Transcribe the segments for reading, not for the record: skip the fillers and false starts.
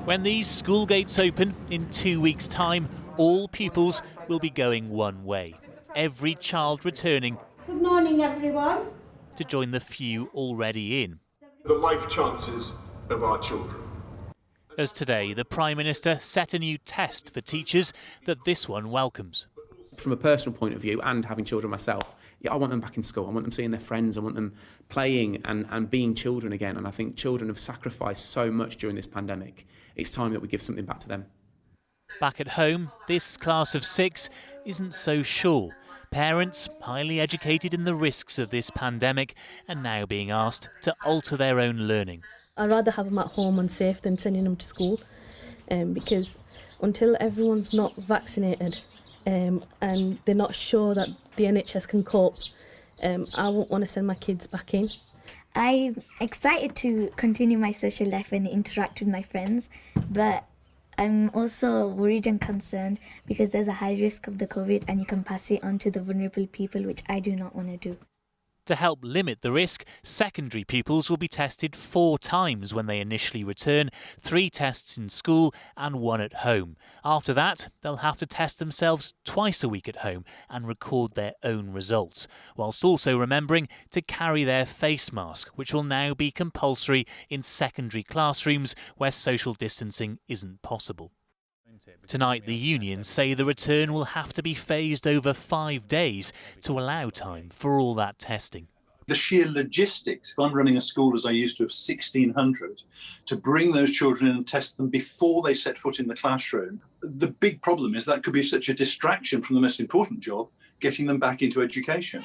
When these school gates open in 2 weeks' time, all pupils will be going one way. Every child returning Good morning, everyone. to join the few already in. The life chances of our children. As today, the Prime Minister set a new test for teachers that this one welcomes. From a personal point of view, and having children myself, I want them back in school. I want them seeing their friends. I want them playing and being children again. And I think children have sacrificed so much during this pandemic. It's time that we give something back to them. Back at home, this class of 6 isn't so sure. Parents, highly educated in the risks of this pandemic, are now being asked to alter their own learning. I'd rather have them at home and safe than sending them to school, because until everyone's not vaccinated and they're not sure that the NHS can cope, I won't want to send my kids back in. I'm excited to continue my social life and interact with my friends, but I'm also worried and concerned because there's a high risk of the COVID and you can pass it on to the vulnerable people, which I do not want to do. To help limit the risk, secondary pupils will be tested 4 times when they initially return, 3 tests in school and 1 at home. After that, they'll have to test themselves twice a week at home and record their own results, whilst also remembering to carry their face mask, which will now be compulsory in secondary classrooms where social distancing isn't possible. Tonight, the unions say the return will have to be phased over 5 days to allow time for all that testing. The sheer logistics, if I'm running a school as I used to of 1,600, to bring those children in and test them before they set foot in the classroom, the big problem is that could be such a distraction from the most important job, getting them back into education.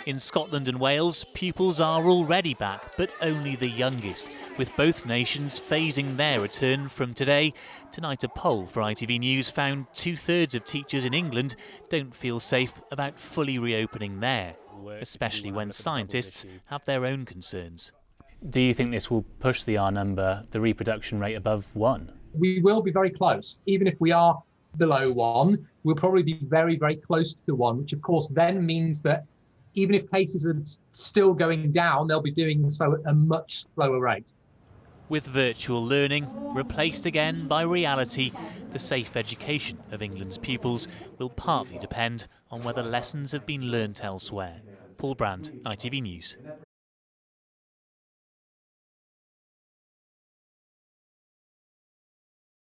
In Scotland and Wales, pupils are already back, but only the youngest, with both nations phasing their return from today. Tonight, a poll for ITV News found 2/3 of teachers in England don't feel safe about fully reopening there, especially when scientists have their own concerns. Do you think this will push the R number, the reproduction rate, above 1? We will be very close. Even if we are below 1, we'll probably be very, very close to 1, which of course then means that even if cases are still going down, they'll be doing so at a much slower rate. With virtual learning replaced again by reality, the safe education of England's pupils will partly depend on whether lessons have been learnt elsewhere. Paul Brand, ITV News.